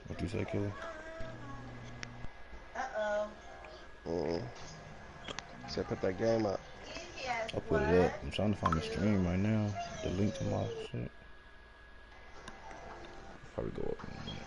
What you say, Killer? Said put that game up. I'll put it up. I'm trying to find the stream right now. The link to my shit. Probably go up in a minute.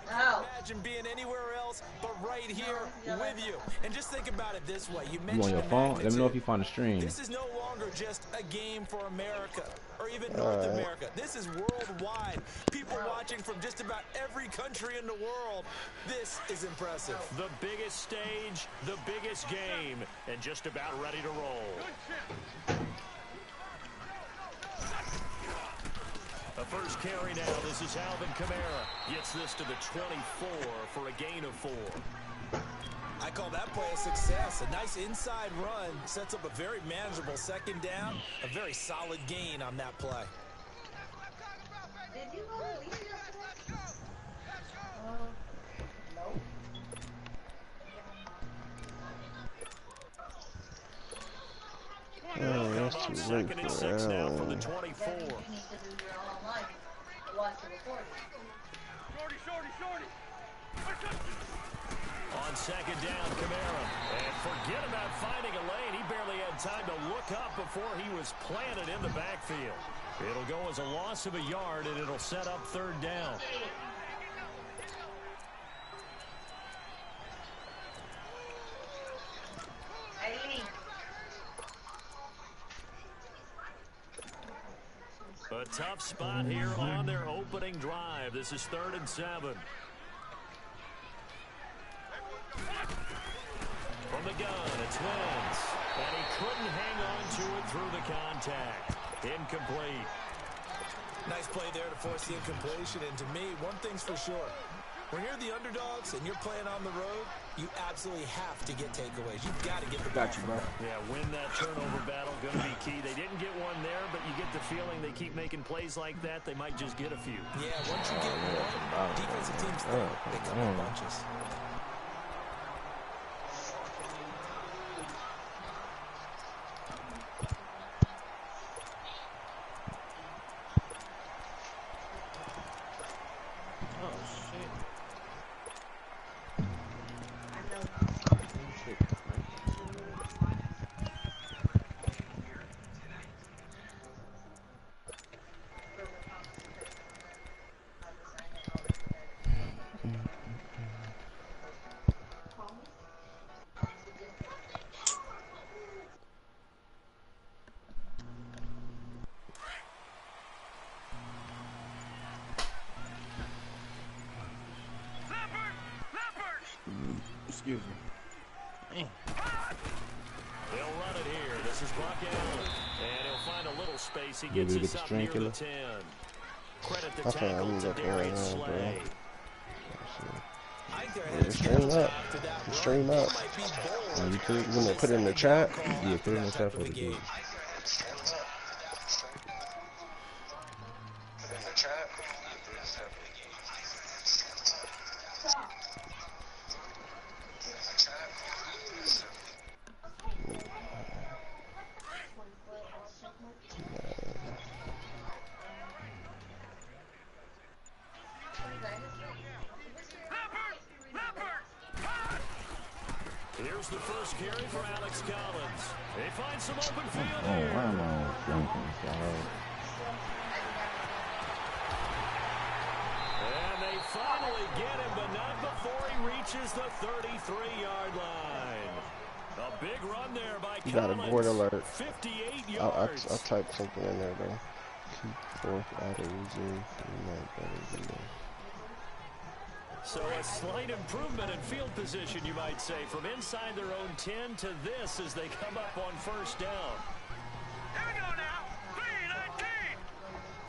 Imagine being anywhere else but right here with you. And just think about it this way. You You on mentioned your the phone? magnitude. Let me know if you find the stream. This is no longer just a game for America or even North America. This is worldwide. People watching from just about every country in the world. This is impressive. The biggest stage, the biggest game, and just about ready to roll. The first carry now. This is Alvin Kamara. Gets this to the 24 for a gain of 4. I call that play a success. A nice inside run sets up a very manageable second down. A very solid gain on that play. Did you go to leave yesterday? No. Oh, that's too late Second and for 6 now from the Allen. 24. You need to do your own life. Watch the recording. On second down, Kamara. And forget about finding a lane. He barely had time to look up before he was planted in the backfield. It'll go as a loss of a yard, and it'll set up third down. A tough spot here on their opening drive. This is 3rd and 7. From the gun, it's Wentz. And he couldn't hang on to it through the contact. Incomplete. Nice play there to force the incompletion. And to me, one thing's for sure. When you're the underdogs and you're playing on the road, you absolutely have to get takeaways. You've got to get the ball. Got you, bro. Yeah, win that turnover battle, going to be key. They didn't get one there, but you get the feeling they keep making plays like that, they might just get a few. Yeah, once you get one, defensive teams think they come in bunches. Excuse me. They'll run it here. This is Buck Allen. And he'll find a little space. He gets Maybe us get the up string near the killer. 10. Credit the I thought I tackle need to to go Darius around, bro. Slay. I think they're Yeah, headed stream up. after that run. Stream up. They might be bold. And you could, You gonna put it in the chat? yeah, put it in the chat for the game. dude. Here's the first carry for Alex Collins. They find some open field Oh, here. why am I blanking, dog? And they finally get him, but not before he reaches the 33-yard line. A big run there by You got a Collins. board alert. 58 I'll yards. type something in there, though. Keep fourth out of reserve. So a slight improvement in field position, you might say, from inside their own 10 to this as they come up on first down. Here we go now. 3-19.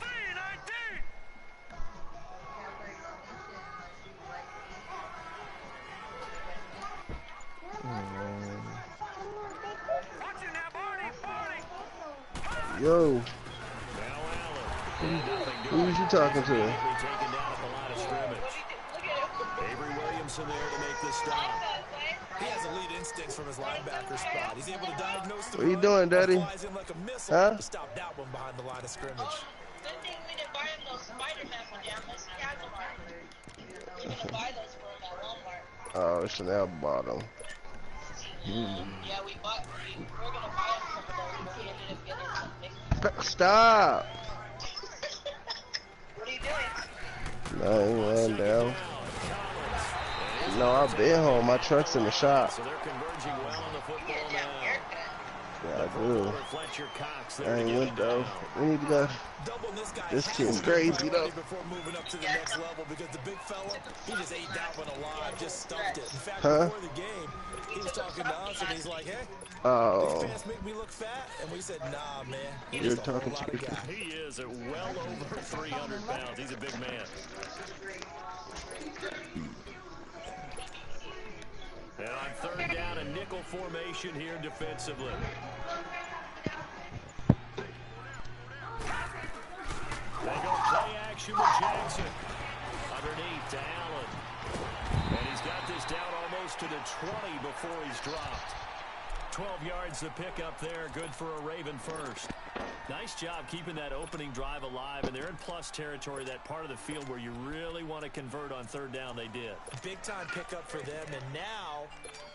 3-19. Watching now, Barney. Barney. Yo, Now Allen. who was you talking to? Taken down at the line of scrimmage. Avery Williamson there to make the stop. He has elite instincts from his linebacker spot. He's able to diagnose the What are you run, doing, Daddy? flies in like a missile Huh? to stop that one behind the line of scrimmage. Good thing we didn't buy him those Spider-Man pajamas. He has them already. We're gonna buy those for him at Walmart. Oh, Chanel bought them. Yeah, we're gonna buy him some of those. We ended up getting some big. Stop! What are you doing? Nothing, laying down. No, I've been home. My truck's in the shop. So they're converging well on the football now. Yeah, I do. Fletcher Cox I there to ain't get went it though. down. We need to go. Double this guy. This kid's crazy though. Before moving up to the next level, because the big fella, he just ate that one alive, just stuffed it. In fact, Huh? before the game, he was talking to us and he's like, "Hey, Oh, these pants make me look fat," and we said, "Nah, man, he's you're just a whole talking lot to of me. guy." He is at well over 300 pounds. He's a big man. And on third down, a nickel formation here defensively. They go play action with Jackson. Underneath to Allen. And he's got this down almost to the 20 before he's dropped. 12 yards to pick up there. Good for a Raven first. Nice job keeping that opening drive alive, and they're in plus territory, that part of the field where you really want to convert on third down. They did. Big time pickup for them, and now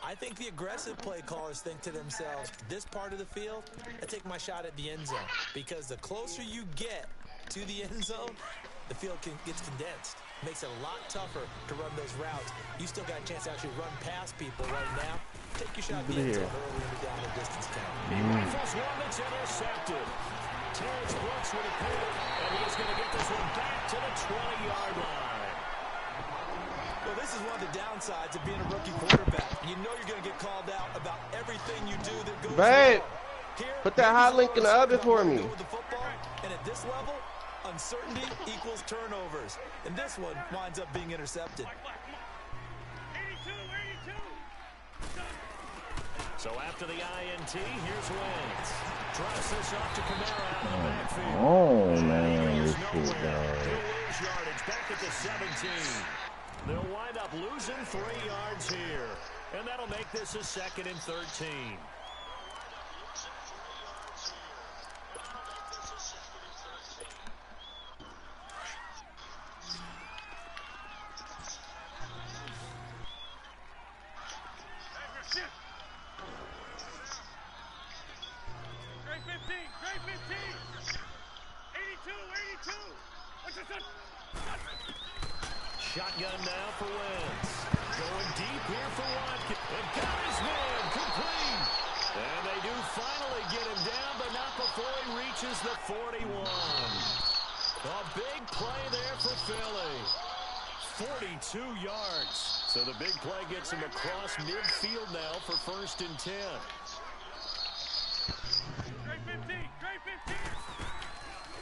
I think the aggressive play callers think to themselves, this part of the field, I take my shot at the end zone, because the closer you get to the end zone, the field gets condensed. Makes it a lot tougher to run those routes. You still got a chance to actually run past people right now. Take your shot at the end zone early in the down and distance count. He rifles one that's intercepted. Terrence Brooks with a pick, and he's going to get this one back to the 20-yard line. Well, this is one of the downsides of being a rookie quarterback. You know you're going to get called out about everything you do that goes Babe, wrong. Here, put that hot link in the oven for me. with the football, and at this level, uncertainty equals turnovers. And this one winds up being intercepted. 82, 82. So after the INT, here's Wentz. Drops this off to Kamara out of the backfield. Oh man, this Nowhere. shit, dog. He'll lose yardage back at the 17. They'll wind up losing 3 yards here. And that'll make this a 2nd and 13. Grade 15, grade 15. 82, 82. What's your son? Shotgun now for Wentz. Going deep here for Watkins. And got his man complete. And they do finally get him down, but not before he reaches the 41. A big play there for Philly. 42 yards. So the big play gets him across midfield now for 1st and 10. Grade 15, grade 15.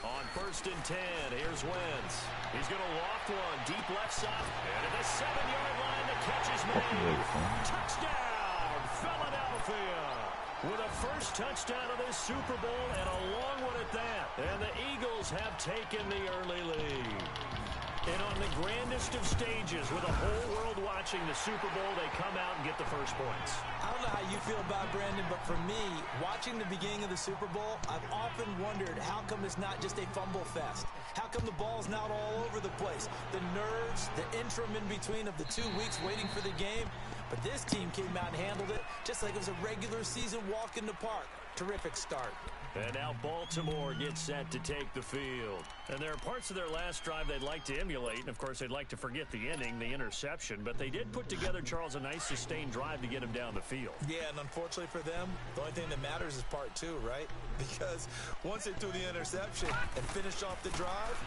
On 1st and 10, here's Wentz. He's going to loft one deep left side. And at the 7-yard line, the catch is made. Touchdown, Philadelphia. With a first touchdown of this Super Bowl and a long one at that. And the Eagles have taken the early lead. And on the grandest of stages, with the whole world watching the Super Bowl, they come out and get the first points. I don't know how you feel about Brandon, but for me, watching the beginning of the Super Bowl, I've often wondered how come it's not just a fumble fest? How come the ball's not all over the place? The nerves, the interim in between of the 2 weeks waiting for the game. But this team came out and handled it just like it was a regular season walk in the park. Terrific start. And now Baltimore gets set to take the field. And there are parts of their last drive they'd like to emulate. And, of course, they'd like to forget the ending, the interception. But they did put together, Charles, a nice sustained drive to get him down the field. Yeah, and unfortunately for them, the only thing that matters is part 2, right? Because once they threw the interception and finished off the drive,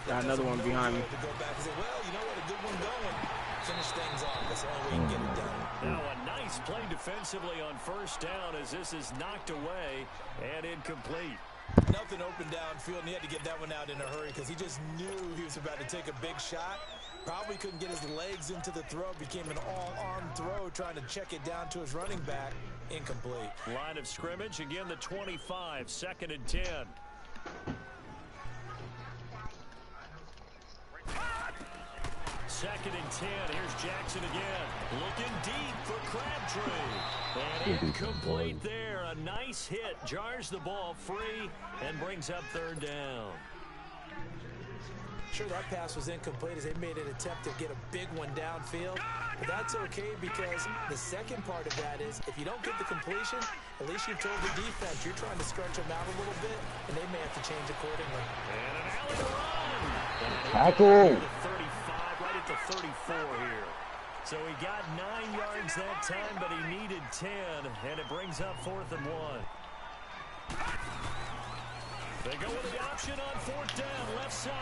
Got another one behind me. to go back and say, well, you know what, a good one going. Finish things off. That's the only way you can get it done. Now a nice play defensively on 1st down as this is knocked away and incomplete. Nothing open downfield, and he had to get that one out in a hurry because he just knew he was about to take a big shot. Probably couldn't get his legs into the throw. Became an all-arm throw, trying to check it down to his running back. Incomplete. Line of scrimmage, again the 25, 2nd and 10. 2nd and 10. Here's Jackson again. Looking deep for Crabtree. And incomplete there. A nice hit. Jars the ball free and brings up 3rd down. Sure, that pass was incomplete as they made an attempt to get a big one downfield. But that's okay because the second part of that is if you don't get the completion, at least you've told the defense you're trying to stretch them out a little bit, and they may have to change accordingly. And an alley to run. Tackle. 35, right at the 34 here. So he got 9 yards that time, but he needed 10, and it brings up 4th and 1. They go with the option on 4th down, left side.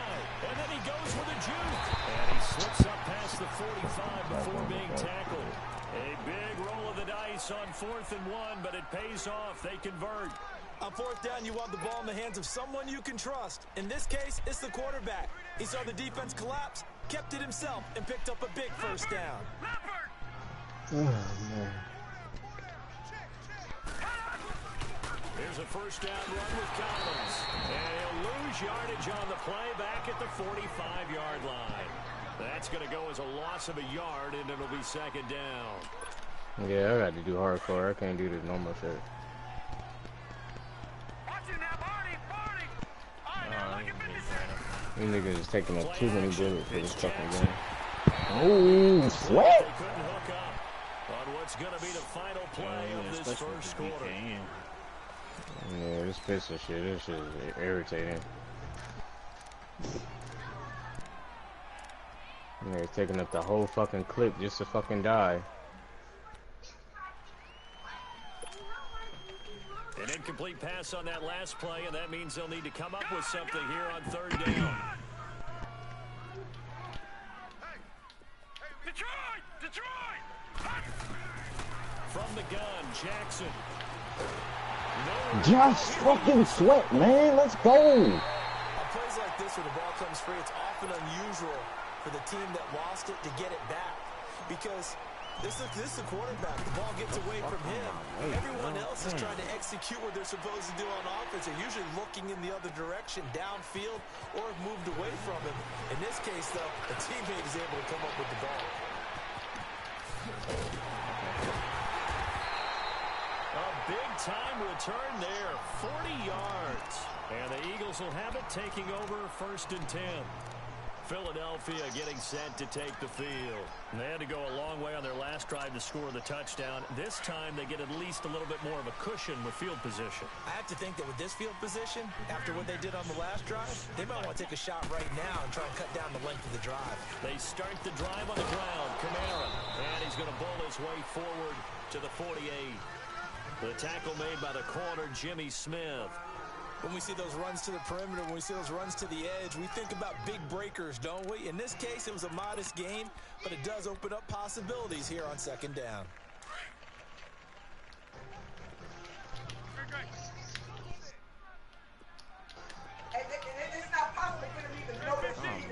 And then he goes with a juke. And he slips up past the 45 before being tackled. A big roll of the dice on 4th and 1, but it pays off. They convert. On 4th down, you want the ball in the hands of someone you can trust. In this case, it's the quarterback. He saw the defense collapse, kept it himself, and picked up a big 1st down. Oh, man. Here's a 1st down run with Collins. And he'll lose yardage on the play back at the 45-yard line. That's going to go as a loss of a yard, and it'll be 2nd down. Yeah, I got to do hardcore. I can't do the normal shit. These niggas is taking up too many bullets for this fucking game. Oh, sweat! They couldn't hook up on what's going to be the final play of this 1st quarter. Yeah, this piece of shit, this shit is irritating. Yeah, taking up the whole fucking clip just to fucking die. An incomplete pass on that last play, and that means they'll need to come up with something here on 3rd down. Detroit! From the gun, Jackson. Just fucking sweat, man. Let's go. On plays like this where the ball comes free, it's often unusual for the team that lost it to get it back. Because this is the quarterback. The ball gets away from him. Everyone else is trying to execute what they're supposed to do on offense. They're usually looking in the other direction, downfield, or have moved away from him. In this case, though, a teammate is able to come up with the ball. A big-time return there, 40 yards. And the Eagles will have it, taking over 1st and 10. Philadelphia getting set to take the field. And they had to go a long way on their last drive to score the touchdown. This time they get at least a little bit more of a cushion with field position. I have to think that with this field position, after what they did on the last drive, they might want to take a shot right now and try and cut down the length of the drive. They start the drive on the ground. Kamara. And he's going to bowl his way forward to the 48. The tackle made by the corner, Jimmy Smith. When we see those runs to the perimeter, when we see those runs to the edge, we think about big breakers, don't we? In this case, it was a modest gain, but it does open up possibilities here on 2nd down. It's not possible for them to know this city.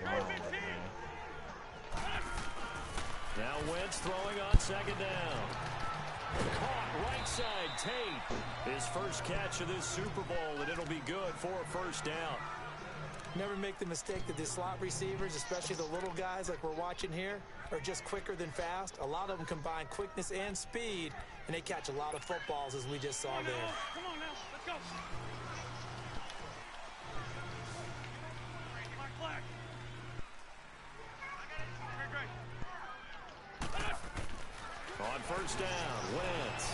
Now Wentz throwing on 2nd down. Caught right side, Tate. His first catch of this Super Bowl, and it'll be good for a 1st down. Never make the mistake that the slot receivers, especially the little guys like we're watching here, are just quicker than fast. A lot of them combine quickness and speed, and they catch a lot of footballs, as we just saw there. Come on now, let's go. Flag. On 1st down, Wentz.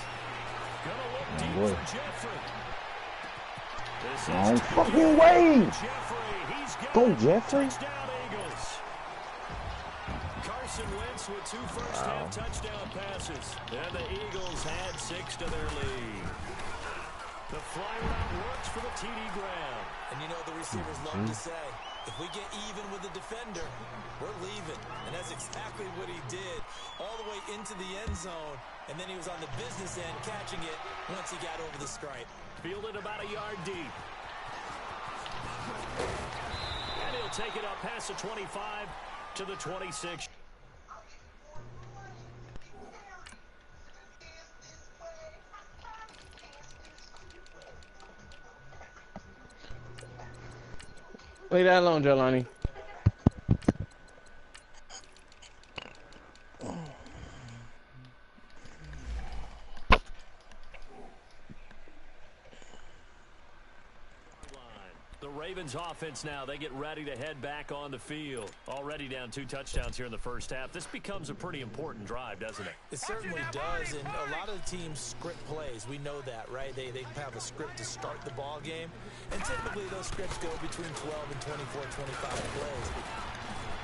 Gonna look deep for Jeffrey. No fucking way. Jeffrey, he's got Go, Jeffrey. touchdown Eagles. Carson Wentz with 2 first-half touchdown passes. And the Eagles had 6 to their lead. The fly route works for the TD Graham. And you know the receivers love to say, if we get even with the defender, we're leaving. And that's exactly what he did, all the way into the end zone. And then he was on the business end catching it once he got over the stripe. Fielded about a yard deep. And he'll take it up past the 25 to the 26. Leave that alone, Jelani. Ravens offense now. They get ready to head back on the field. Already down 2 touchdowns here in the first half. This becomes a pretty important drive, doesn't it? It certainly does, and a lot of the teams script plays. We know that, right? They have a script to start the ball game, and typically those scripts go between 12 and 24, 25 plays.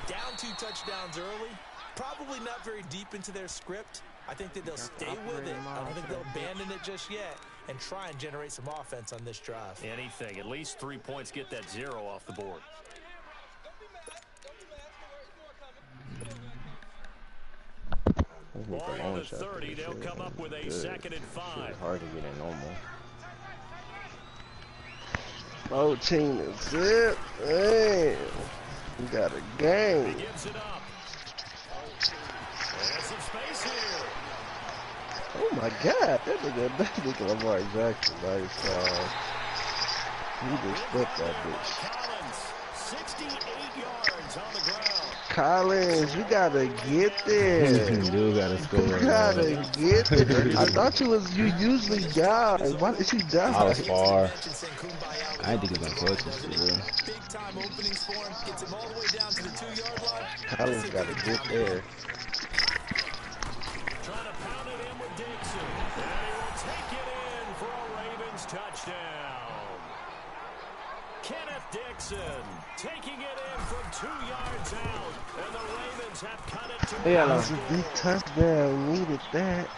Down 2 touchdowns early, probably not very deep into their script. I think that they'll stay with it. I don't think they'll abandon it just yet and try and generate some offense on this drive. Anything. At least 3 points, get that 0 off the board. Ball on the 30. They'll come up with a 2nd and 5. It's hard to get in normal. 14 is it. Hey, we got a game. He gives it up. There's some space here. Oh my God, that nigga Lamar Jackson, nice. He just flipped that bitch. Collins, 68 yards on the ground. Collins, you gotta get there. You gotta score. You gotta get there. I thought you usually dive. Why did you dive? I was far. I didn't think he was gonna catch this shit, really. Big time openings for him. Gets him all the way down to the 2-yard line. Collins gotta get there. Trying to pound it in with Dixon. And he will take it in for a Ravens touchdown. Kenneth Dixon taking it in from 2 yards out. And the Ravens have cut it to That was a big touchdown. Needed that.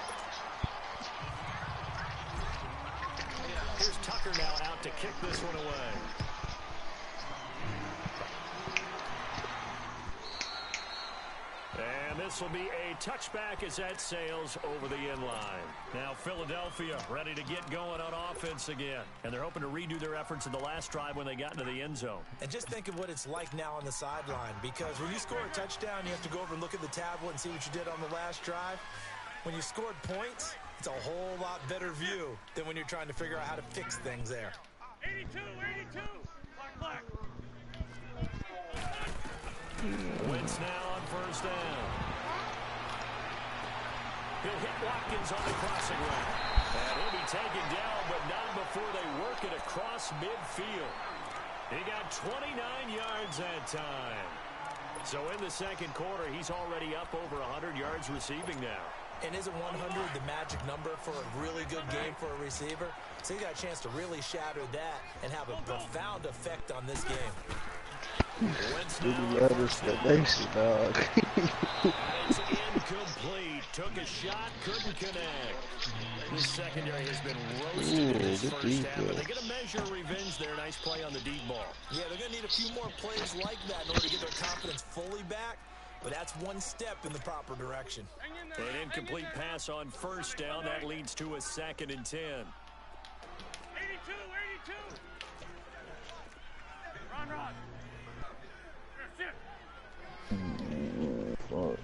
Here's Tucker now out to kick this one away. And this will be a touchback as that sails over the end line. Now Philadelphia ready to get going on offense again. And they're hoping to redo their efforts in the last drive when they got into the end zone. And just think of what it's like now on the sideline, because when you score a touchdown, you have to go over and look at the tablet and see what you did on the last drive. When you scored points, it's a whole lot better view than when you're trying to figure out how to fix things there. 82. Black. Wentz now on first down. He'll hit Watkins on the crossing route. And he'll be taken down, but not before they work it across midfield. He got 29 yards that time. So in the second quarter, he's already up over 100 yards receiving now. And isn't 100 the magic number for a really good game for a receiver? So he got a chance to really shatter that and have a profound effect on this game. Explanation, dog. It's incomplete. Took a shot, couldn't connect. This secondary has been roasted in this first half, but they're going to measure revenge there. Nice play on the deep ball. Yeah, they're going to need a few more plays like that in order to get their confidence fully back. But that's one step in the proper direction. An incomplete pass on first down. That leads to a 2nd and 10. 82. Run. Fuck.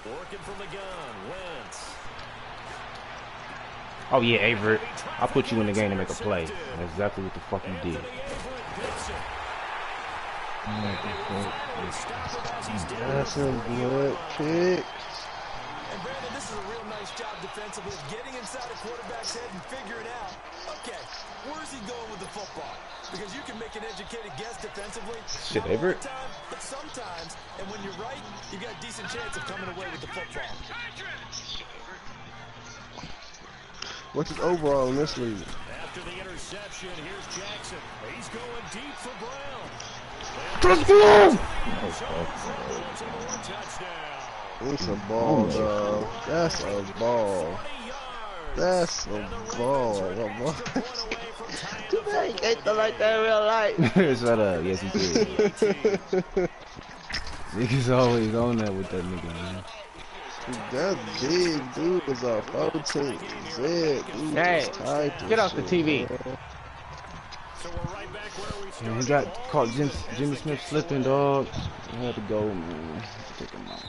Working from the gun, Wentz. Oh yeah, Averett. I'll put you in the game to make a play. That's exactly what the fuck you did. That's a good pick. And Brandon, this is a real nice job defensively of getting inside a quarterback's head and figuring out, okay, where's he going with the football? Because you can make an educated guess defensively. Shit, Averett. But sometimes, and when you're right, you got a decent chance of coming away with the football. What's his overall in this league? After the interception, here's Jackson. He's going deep for Brown. Touchdown! It's a ball, dog. That's a ball. That's a ball. Dude, I ain't get the like that in real life. Shut up. Yes, he did. Niggas always on that with that nigga, man. That's big, dude. Is a 14. Zed, dude. Hey, get off the TV. Man, he got caught Jimmy Smith slipping, dog. He had to go, man. Take him out.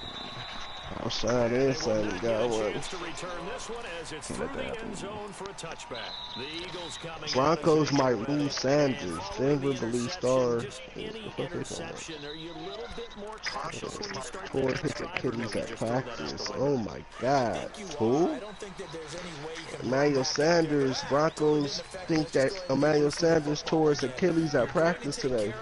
Outside inside, we got one. To return this one as it's through the end zone for a touchback. The Eagles coming. Broncos might lose Sanders. Denver believes Star. Any interception, are you a little bit more cautious when you start Ford hits Achilles at practice. Oh my God. Who? Emmanuel Sanders. Broncos think that Emmanuel Sanders tore his Achilles at practice today.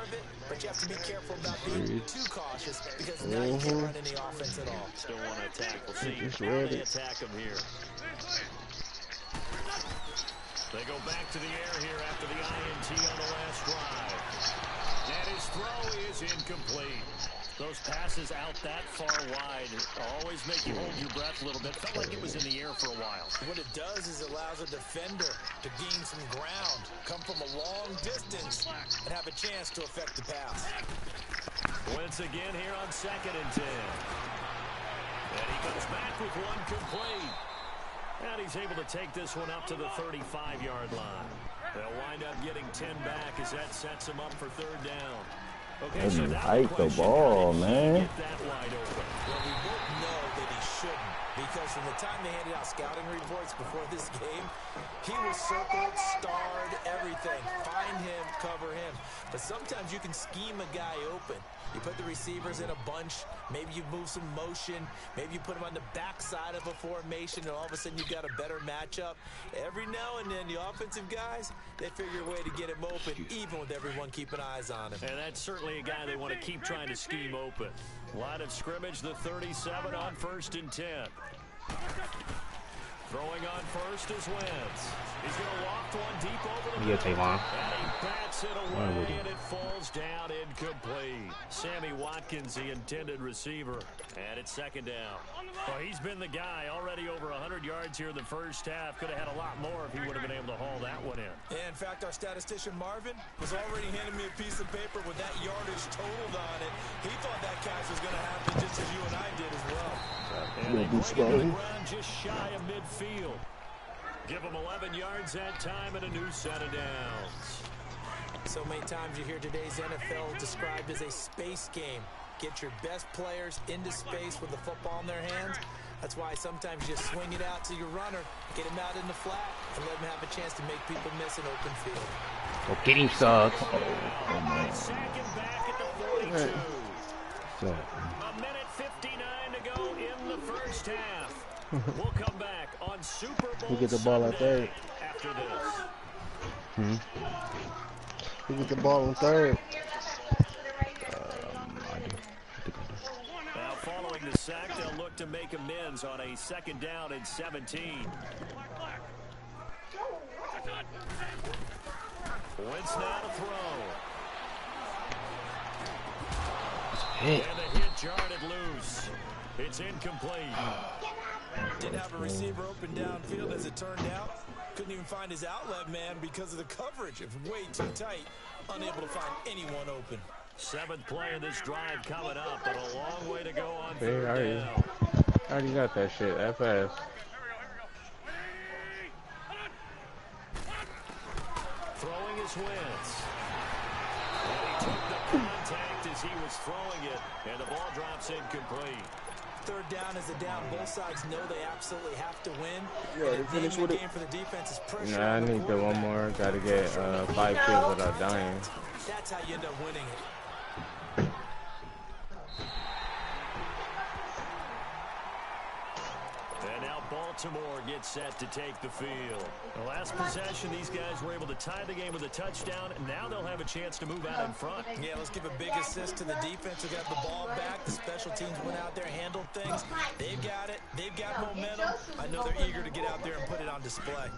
But you have to be careful about being too cautious because now you can't run any offense at all. Still want to attack. We'll see Just how read they it. attack him here. They go back to the air here after the INT on the last drive. And his throw is incomplete. Those passes out that far wide always make you hold your breath a little bit. Felt like it was in the air for a while. What it does is it allows a defender to gain some ground, come from a long distance, and have a chance to affect the pass. Once again here on 2nd and 10. And he comes back with one complete. And he's able to take this one up to the 35-yard line. They'll wind up getting 10 back as that sets him up for 3rd down. Okay, so hike the ball, man. Get that wide open. Well, we both know that he shouldn't, because from the time they handed out scouting reports before this game, he was circled, starred, everything. Find him, cover him. But sometimes you can scheme a guy open. You put the receivers in a bunch. Maybe you move some motion. Maybe you put them on the backside of a formation, and all of a sudden you've got a better matchup. Every now and then, the offensive guys, they figure a way to get him open, even with everyone keeping eyes on him. And that's certainly a guy they want to keep trying to scheme open. Line of scrimmage, the 37 on 1st and 10. Throwing on first is Wentz. He's going to loft one deep over the middle. And he bats it away, and it falls down incomplete. Sammy Watkins, the intended receiver. And it's 2nd down. Well, he's been the guy. Already over 100 yards here in the first half. Could have had a lot more if he would have been able to haul that one in. In fact, our statistician Marvin was already handing me a piece of paper with that yardage totaled on it. He thought that catch was going to happen just as you and I did as well. And they bring it to the ground just shy of midfield. Give them 11 yards that time and a new set of downs. So many times you hear today's NFL described as a space game. Get your best players into space with the football in their hands. That's why sometimes you swing it out to your runner, get him out in the flat, and let him have a chance to make people miss an open field. Oh, get him, Suggs. Oh, man. Second back at the 42. So. A minute 59 to go in the first half. We'll come back on Super Bowl Who get the ball at third? After this. Who get the ball in third? Now following the sack, they'll look to make amends on a 2nd down and 17. Wentz now to throw. And the hit jarred it loose. It's incomplete. Didn't have a receiver open downfield as it turned out. Couldn't even find his outlet man because of the coverage. It was way too tight. Unable to find anyone open. 7th play of this drive coming up, but a long way to go on Hey, 3rd down. I already got that shit that fast. Throwing his Wentz. And he took the contact as he was throwing it, and the ball drops incomplete. 3rd down is a down. Both sides know they absolutely have to win. Yeah, they finished with it. Game for the defense is pressure. Nah, I need the one more. Gotta get 5 kills without dying. That's how you end up winning it. And now Baltimore gets set to take the field. The last possession, these guys were able to tie the game with a touchdown, and now they'll have a chance to move out in front. Yeah, let's give a big assist to the defense who got the ball back. The special teams went out there, handled things. They've got it. They've got momentum. I know they're eager to get out there and put it on display.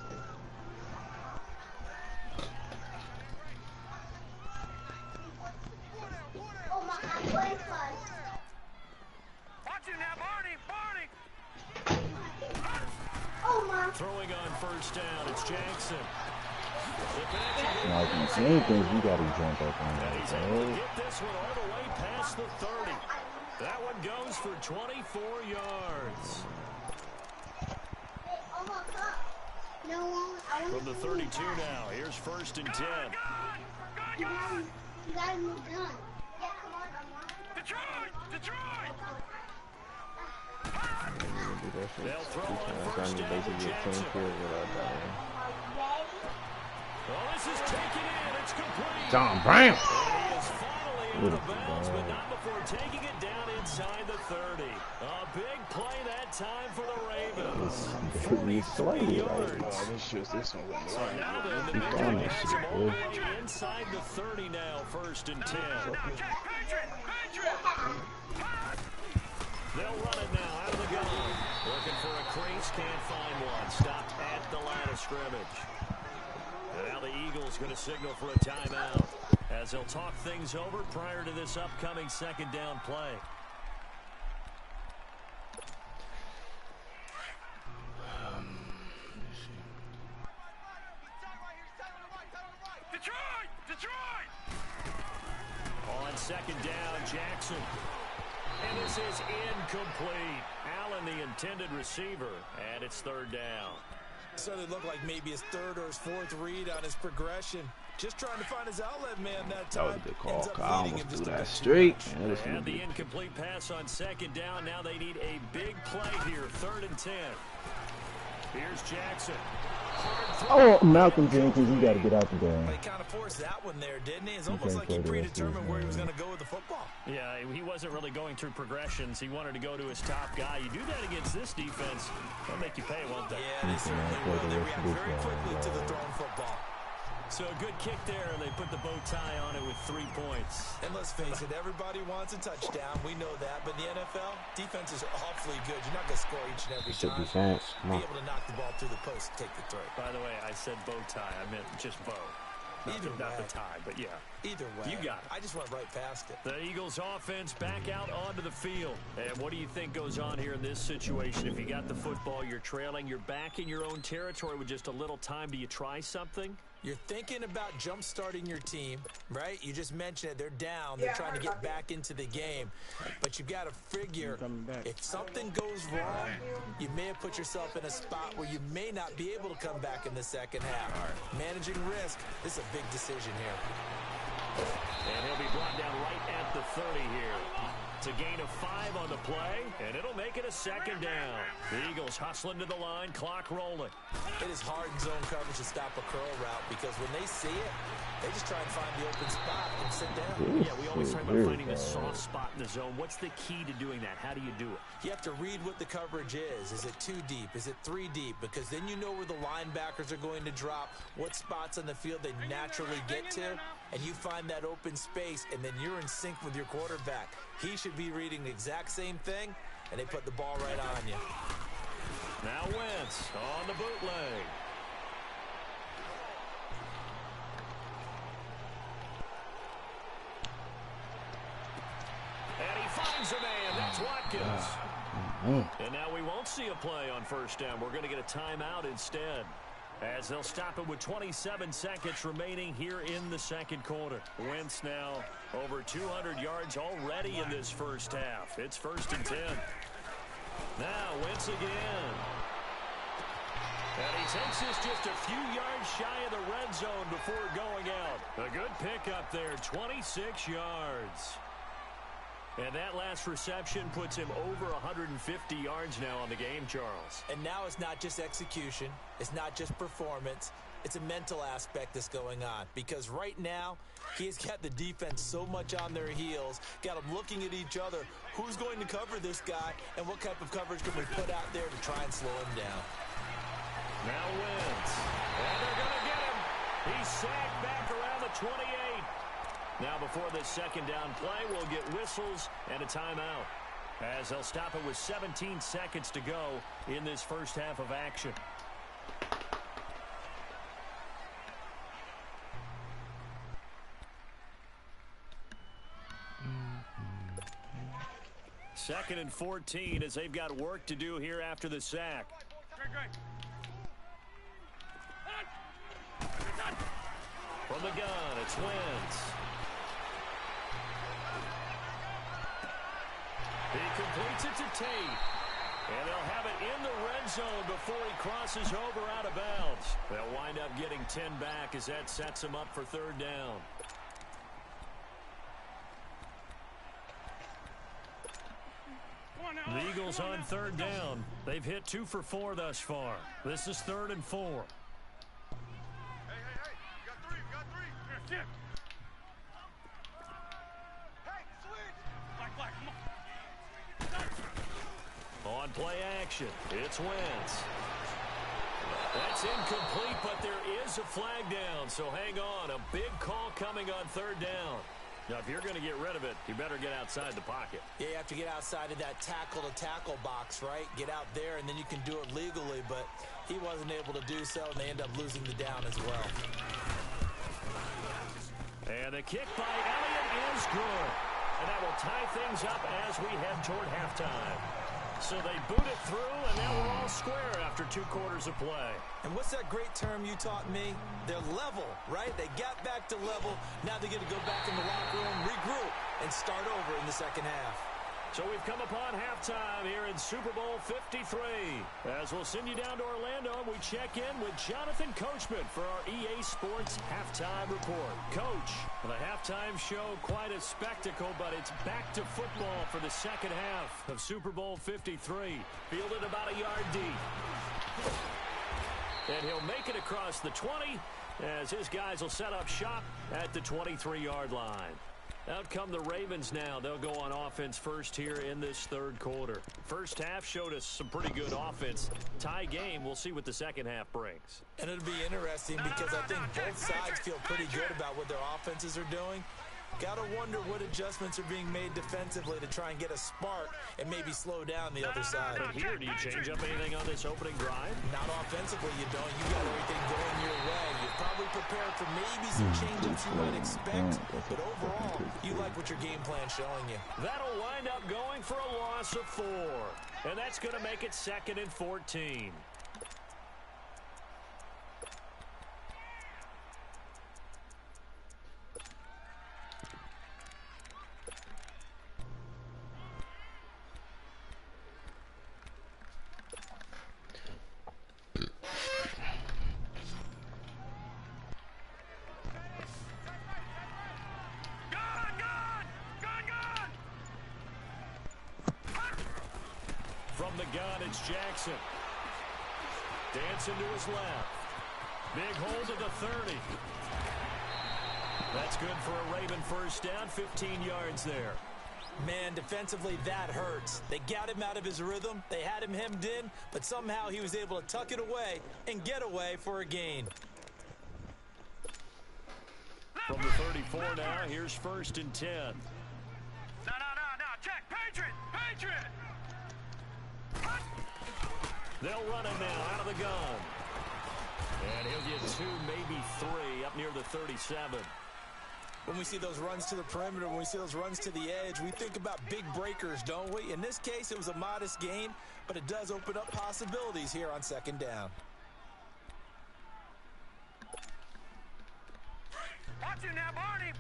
Throwing on first down, it's Jackson. Now, if you see things, you gotta jump up on And he's that, able to bro. get this one all the way past the 30. That one goes for 24 yards. From the 32 now, here's 1st and 10. You gotta move on. Yeah, come on, Detroit! They'll throw on first down with Jackson. Well, this is taken in. It's complete. John Brown. And he is finally out of bounds, but not before taking it down inside the 30. A big play that time for the Ravens. 43 yards. This one. So now the Bengals has him all the way inside the 30 now, 1st and 10. They'll run it now out of the gun. Looking for a crease, can't find one. Stopped at the line of scrimmage. And now the Eagles going to signal for a timeout as they'll talk things over prior to this upcoming 2nd down play. On 2nd down, Jackson. And this is incomplete. Allen, the intended receiver, and it's 3rd down. So it looked like maybe his 3rd or his 4th read on his progression. Just trying to find his outlet man that time. That was a good call. I almost threw that straight. They had the incomplete pass on 2nd down. Now they need a big play here. 3rd and 10. Here's Jackson. Oh, Malcolm Jenkins, you got to get out the game. He kind of forced that one there, didn't he? It's almost like he predetermined where he was going to go with the football. Yeah, he wasn't really going through progressions. He wanted to go to his top guy. You do that against this defense, they'll make you pay, won't they? Yeah, they certainly will. They react very quickly to the thrown football. So a good kick there, and they put the bow tie on it with 3 points. And let's face it, everybody wants a touchdown. We know that. But in the NFL, defenses are awfully good. You're not going to score each and every time. Defense. Be able to knock the ball through the post and take the throw. By the way, I said bow tie. I meant just bow. Not the tie, but yeah. Either way. You got it. I just went right past it. The Eagles offense back out onto the field. And what do you think goes on here in this situation? If you got the football, you're trailing, you're back in your own territory with just a little time. Do you try something? You're thinking about jump-starting your team, right? You just mentioned it. They're down. They're trying to get back into the game. But you've got to figure if something goes wrong, you may have put yourself in a spot where you may not be able to come back in the 2nd half. Managing risk, this is a big decision here. And he'll be brought down right at the 30 here. It's a gain of 5 on the play, and it'll make it a 2nd down. The Eagles hustling to the line, clock rolling. It is hard in zone coverage to stop a curl route because when they see it, they just try and find the open spot and sit down. Yeah, we always talk about finding the soft spot in the zone. What's the key to doing that? How do you do it? You have to read what the coverage is. Is it 2 deep? Is it 3 deep? Because then you know where the linebackers are going to drop, what spots on the field they naturally get to, and you find that open space, and then you're in sync with your quarterback. He should be reading the exact same thing, and they put the ball right on you. Now Wentz on the bootleg. And he finds a man. That's Watkins. And now we won't see a play on 1st down. We're going to get a timeout instead, as they'll stop it with 27 seconds remaining here in the 2nd quarter. Wentz now over 200 yards already in this 1st half. It's 1st and 10. Now Wentz again. And he takes this just a few yards shy of the red zone before going out. A good pickup there, 26 yards. And that last reception puts him over 150 yards now on the game, Charles. And now it's not just execution. It's not just performance. It's a mental aspect that's going on. Because right now, he's got the defense so much on their heels, got them looking at each other. Who's going to cover this guy, and what type of coverage can we put out there to try and slow him down? Now Wentz. And they're going to get him. He's sacked back around the 28. Now before this 2nd down play, we'll get whistles and a timeout, as they'll stop it with 17 seconds to go in this 1st half of action. Second and 14 as they've got work to do here after the sack. From the gun, it's Wentz. He completes it to Tate. And they'll have it in the red zone before he crosses over out of bounds. They'll wind up getting 10 back as that sets them up for 3rd down. The Eagles on third down. They've hit 2 for 4 thus far. This is 3rd and 4. Hey, you got 3, Here, hey, switch! Come On play action, it's Wentz. That's incomplete, but there is a flag down, so hang on. A big call coming on third down. Now, if you're going to get rid of it, you better get outside the pocket. Yeah, you have to get outside of that tackle-to-tackle box, right? Get out there, and then you can do it legally, but he wasn't able to do so, and they end up losing the down as well. And the kick by Elliott is good. And that will tie things up as we head toward halftime. So they boot it through, and now we're all square after 2 quarters of play. And what's that great term you taught me? They're level, right? They got back to level. Now they get to go back in the locker room, regroup, and start over in the second half. So we've come upon halftime here in Super Bowl 53. As we'll send you down to Orlando, we check in with Jonathan Coachman for our EA Sports Halftime Report. Coach, the halftime show, quite a spectacle, but it's back to football for the second half of Super Bowl 53. Fielded about a yard deep. And he'll make it across the 20 as his guys will set up shop at the 23-yard line. Out come the Ravens now. They'll go on offense first here in this third quarter. First half showed us some pretty good offense. Tie game. We'll see what the second half brings. And it'll be interesting because I think both sides feel pretty good about what their offenses are doing. Gotta wonder what adjustments are being made defensively to try and get a spark and maybe slow down the other side. But here, do you change up anything on this opening drive? Not offensively, you don't. You got everything going your way. You're probably prepared for maybe some change-ups you might expect, but overall, you like what your game plan's showing you. That'll wind up going for a loss of 4. And that's going to make it 2nd and 14. From the gun, it's Jackson. Dancing to his left. Big hold to the 30. That's good for a Raven first down, 15 yards there. Man, defensively, that hurts. They got him out of his rhythm. They had him hemmed in, but somehow he was able to tuck it away and get away for a gain. From the 34 now, here's 1st and 10. No, check, Patriot! They'll run it now out of the gun. And he'll get 2, maybe 3, up near the 37. When we see those runs to the perimeter, when we see those runs to the edge, we think about big breakers, don't we? In this case, it was a modest gain, but it does open up possibilities here on 2nd down. Watch it now, Barney!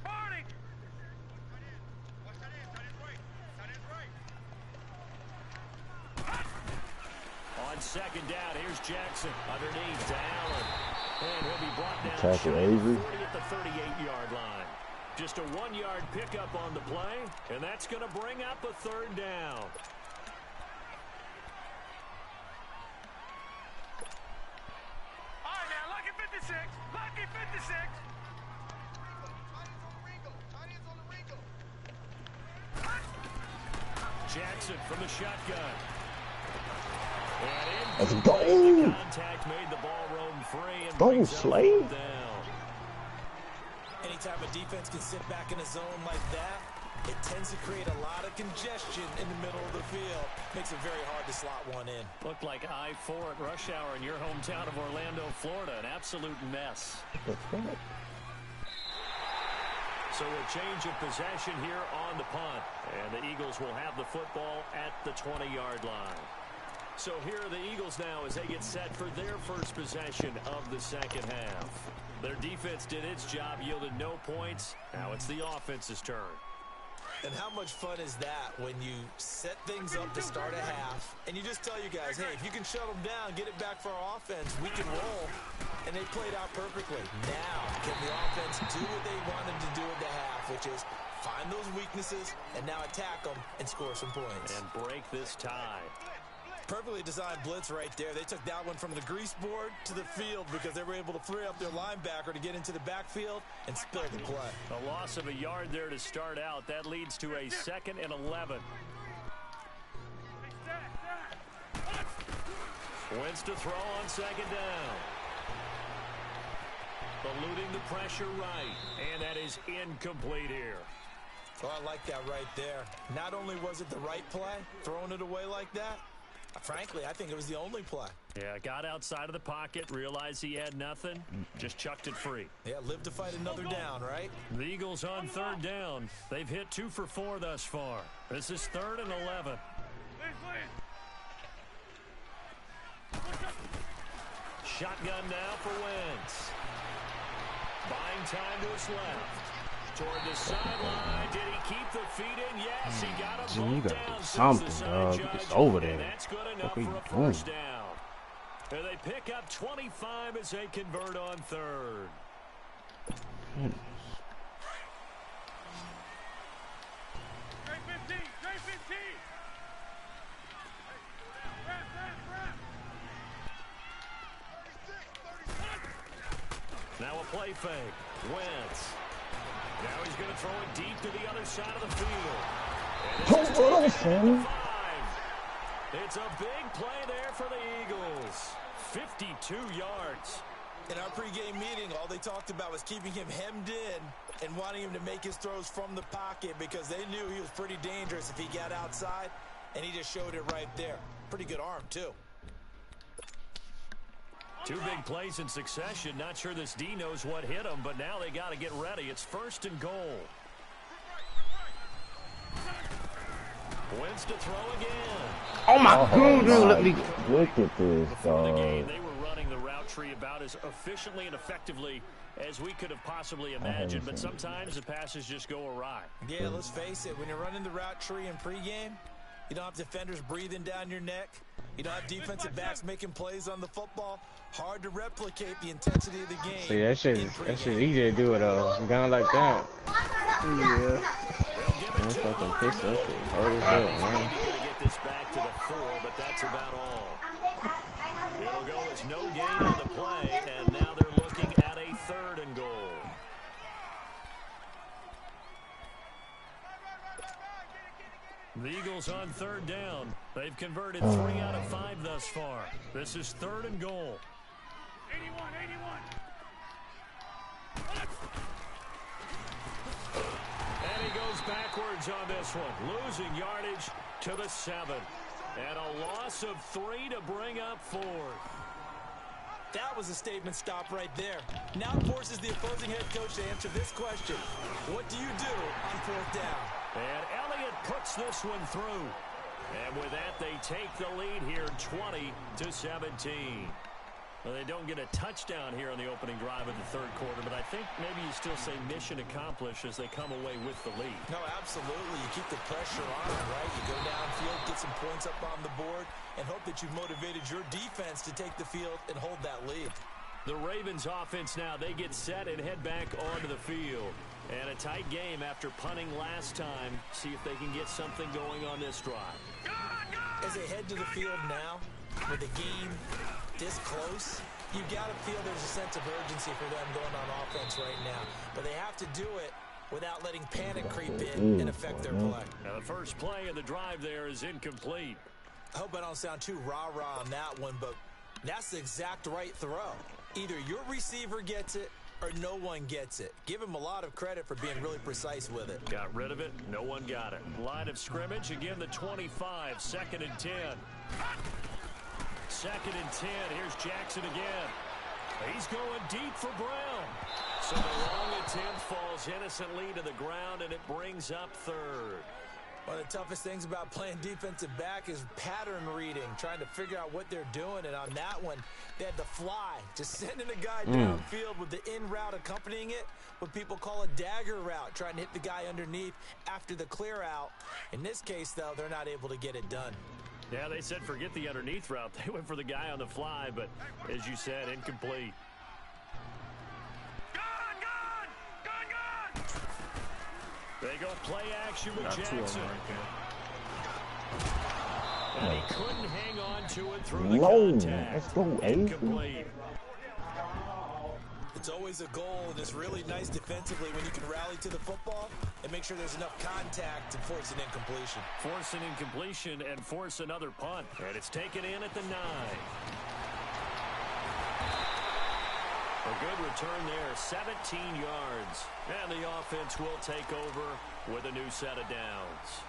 On 2nd down, here's Jackson underneath to Allen. And he'll be brought down Tackle Avery. 40 at the 38-yard line. Just a 1-yard pickup on the play, and that's going to bring up a 3rd down. All right, now, lucky 56! Jackson from the shotgun. Let's go! Contact made the ball roam free and Go, brings up Slade. down. Anytime a defense can sit back in a zone like that, it tends to create a lot of congestion in the middle of the field. Makes it very hard to slot one in. Looked like I-4 at rush hour in your hometown of Orlando, Florida. An absolute mess. That's right. So a change of possession here on the punt. And the Eagles will have the football at the 20-yard line. So here are the Eagles now as they get set for their first possession of the second half. Their defense did its job, yielded no points. Now it's the offense's turn. And how much fun is that when you set things up to start a half, and you just tell your guys, hey, if you can shut them down, get it back for our offense, we can roll. And they played out perfectly. Now, can the offense do what they wanted to do at the half, which is find those weaknesses, and now attack them and score some points. And break this tie. Perfectly designed blitz right there. They took that one from the grease board to the field because they were able to free up their linebacker to get into the backfield and spill the play. A loss of a yard there to start out. That leads to a 2nd and 11. Wins to throw on 2nd down. Eluding the pressure right. And that is incomplete here. Oh, I like that right there. Not only was it the right play, throwing it away like that, frankly, I think it was the only play. Yeah, got outside of the pocket, realized he had nothing, just chucked it free. Yeah, live to fight another down, right? The Eagles on 3rd down. They've hit 2 for 4 thus far. This is 3rd and 11. Shotgun now for Wentz. Buying time to his left. Toward the sideline. Did he keep the feet in? Yes, he got him. You gotta do something, dog. It's over there. That's good enough what for are a you first doing? down. And they pick up 25 as they convert on 3rd. Now a play fake. Wentz. Now he's going to throw it deep to the other side of the field. It's a big play there for the Eagles. 52 yards. In our pregame meeting, all they talked about was keeping him hemmed in and wanting him to make his throws from the pocket because they knew he was pretty dangerous if he got outside, and he just showed it right there. Pretty good arm, too. 2 big plays in succession. Not sure this D knows what hit him, but now they got to get ready. It's 1st and goal. Wentz to throw again. Oh my goodness! Let me look at this, Before the game, dog. they were running the route tree about as efficiently and effectively as we could have possibly imagined, but sometimes the passes just go awry. Yeah, let's face it. When you're running the route tree in pregame, you don't have defenders breathing down your neck. You don't have defensive backs making plays on the football. Hard to replicate the intensity of the game. see that shit easy to do it down like that. Yeah. Man, fucking piss that shit. Hard as hell, man. Going to get this back to the 4, but that's about all. It'll go as no gain on the play, and now they're looking at a 3rd and goal. The Eagles on 3rd down. They've converted 3 out of 5 thus far. This is 3rd and goal. 81. And he goes backwards on this one, losing yardage to the 7. And a loss of 3 to bring up 4th. That was a statement stop right there. Now it forces the opposing head coach to answer this question. What do you do on 4th down? And Elliott puts this one through. And with that, they take the lead here 20-17. Well, they don't get a touchdown here on the opening drive of the 3rd quarter, but I think maybe you still say mission accomplished as they come away with the lead. No, absolutely. You keep the pressure on, right? You go downfield, get some points up on the board, and hope that you've motivated your defense to take the field and hold that lead. The Ravens offense now, they get set and head back onto the field. And a tight game after punting last time. See if they can get something going on this drive. As they head to the field now, with the game this close, you got to feel there's a sense of urgency for them going on offense right now. But they have to do it without letting panic creep in and affect their play. Now the first play of the drive there is incomplete. I hope I don't sound too rah-rah on that one, but that's the exact right throw. Either your receiver gets it or no one gets it. Give him a lot of credit for being really precise with it. Got rid of it. No one got it. Line of scrimmage. Again, the 25. 2nd and 10. 2nd and 10. Here's Jackson again. He's going deep for Brown. So the long attempt falls innocently to the ground, and it brings up 3rd. One of the toughest things about playing defensive back is pattern reading, trying to figure out what they're doing. And on that one, they had the fly, just sending a guy downfield with the in route accompanying it, what people call a dagger route, trying to hit the guy underneath after the clear out. In this case, though, they're not able to get it done. Yeah, they said forget the underneath route. They went for the guy on the fly, but as you said, incomplete. They go play action with Got two of Jackson. them right there. And he couldn't hang on to it through the No, contact. let's go, Ace. Incomplete. It's always a goal, and it's really nice defensively when you can rally to the football and make sure there's enough contact to force an incompletion. Force an incompletion and force another punt. And it's taken in at the 9. A good return there, 17 yards. And the offense will take over with a new set of downs.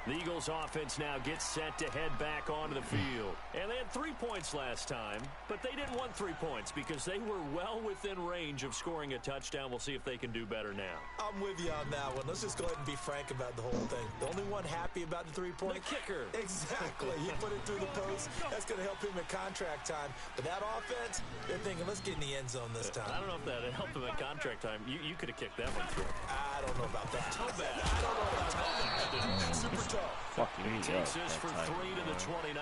The Eagles offense now gets set to head back onto the field. And they had 3 points last time, but they didn't want 3 points because they were well within range of scoring a touchdown. We'll see if they can do better now. I'm with you on that one. Let's just go ahead and be frank about the whole thing. The only one happy about the 3-point? The kicker. Exactly. He put it through the post. That's going to help him at contract time. But that offense, they're thinking, let's get in the end zone this time. I don't know if that helped him at contract time. You could have kicked that one through. I don't know about that. Toe bad. I don't know about that. Super tough. Fucking He takes this for 3 to the 29.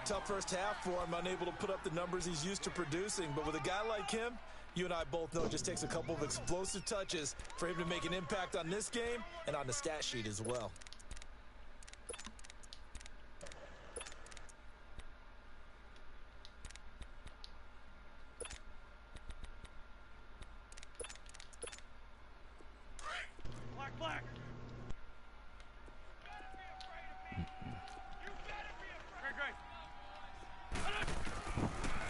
Tough first half for him, unable to put up the numbers he's used to producing. But with a guy like him, you and I both know it just takes a couple of explosive touches for him to make an impact on this game and on the stat sheet as well. Black.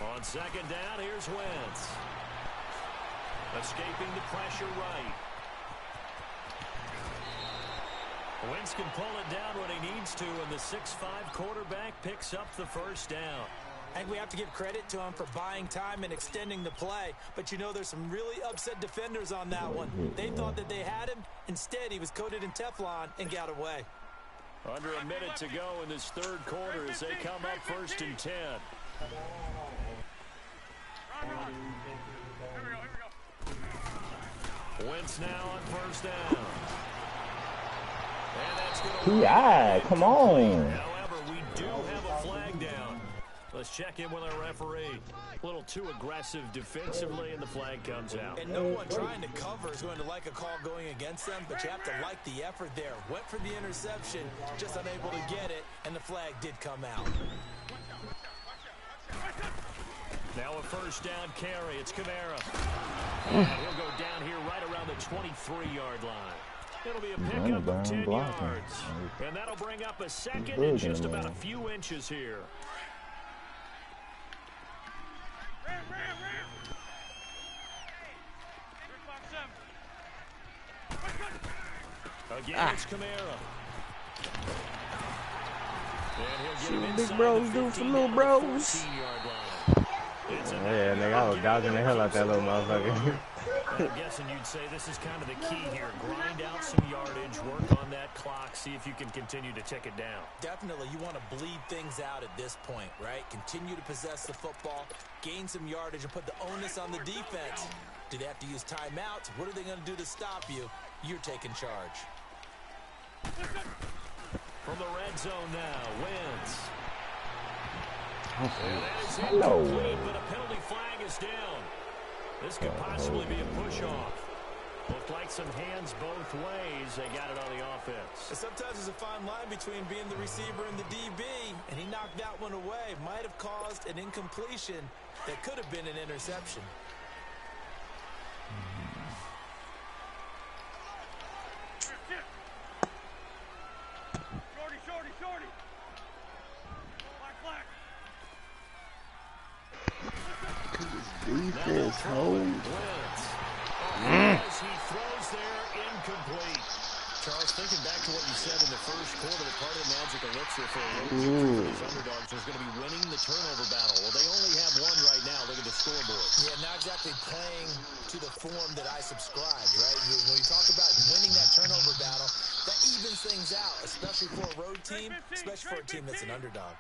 On second down, here's Wentz. Escaping the pressure right. Wentz can pull it down when he needs to, and the 6'5" quarterback picks up the first down. I think we have to give credit to him for buying time and extending the play. But, you know, there's some really upset defenders on that one. They thought that they had him. Instead, he was coated in Teflon and got away. Under a minute to go in this third quarter as they come up 1st and 10. Wentz now on first down. And that's going P.I., come on. However, we do have a flag down. Let's check in with our referee. A little too aggressive defensively, and the flag comes out. And no one trying to cover is going to like a call going against them, but you have to like the effort there. Went for the interception, just unable to get it, and the flag did come out. Now a first down carry. It's Kamara. And he'll go down here right around the 23-yard line. It'll be a pickup of 10 yards. And that'll bring up a second and just about a few inches here. Again, it's Kamara. See what big bros do for little bros. Yeah, nigga, I was dodging the hell out that little motherfucker. I'm guessing you'd say this is kind of the key here. Grind out some yardage, work on that clock, see if you can continue to tick it down. Definitely, you want to bleed things out at this point, right? Continue to possess the football, gain some yardage, and put the onus on the defense. Do they have to use timeouts? What are they going to do to stop you? You're taking charge. From the red zone now, Wentz. No way. But a penalty flag is down. This could possibly be a push-off. Looked like some hands both ways. They got it on the offense. Sometimes there's a fine line between being the receiver and the DB, and he knocked that one away. Might have caused an incompletion that could have been an interception. Shorty. Black. Defense holds. As he throws there, incomplete. Charles, thinking back to what you said in the first quarter, the part of the magic elixir for a road team for these underdogs was going to be winning the turnover battle. Well, they only have one right now. Look at the scoreboard. Yeah, not exactly playing to the form that I subscribed, right? When you talk about winning that turnover battle, that evens things out, especially for a road team, especially for a team that's an underdog.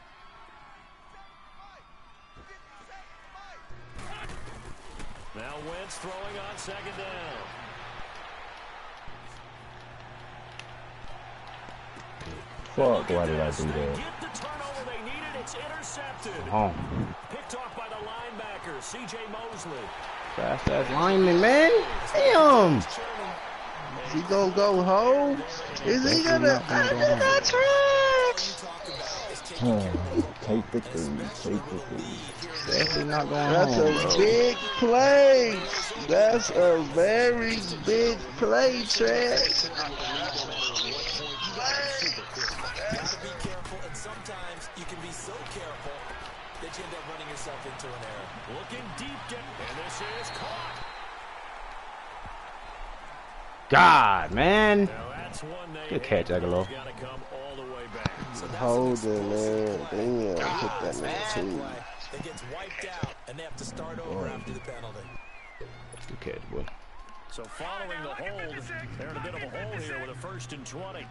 Now Wentz throwing on second down. Fuck, why did I do that? Get the turnover they needed. It's intercepted. Oh, Picked off by the linebacker, C.J. Mosley. fast ass lineman, man. Damn. Is he gonna go home? Is he Definitely gonna? not gonna I go just got home. trash. Take the three. Take the three. Definitely not going That's home, a bro. big play. That's a very big play, Trash. Gotta be careful, and sometimes you can be so careful that you end up running yourself into an error. Looking deep down, and this is caught. God, man. Now that's one they Good catch, Aguilar. got to come all the way back. So that's Holding, man. Damn, hit that an nigga too. play that gets wiped out, and they have to start over after the penalty. Good catch, boy. So following the hold, they're in a bit of a hole here with a 1st and 20. All right,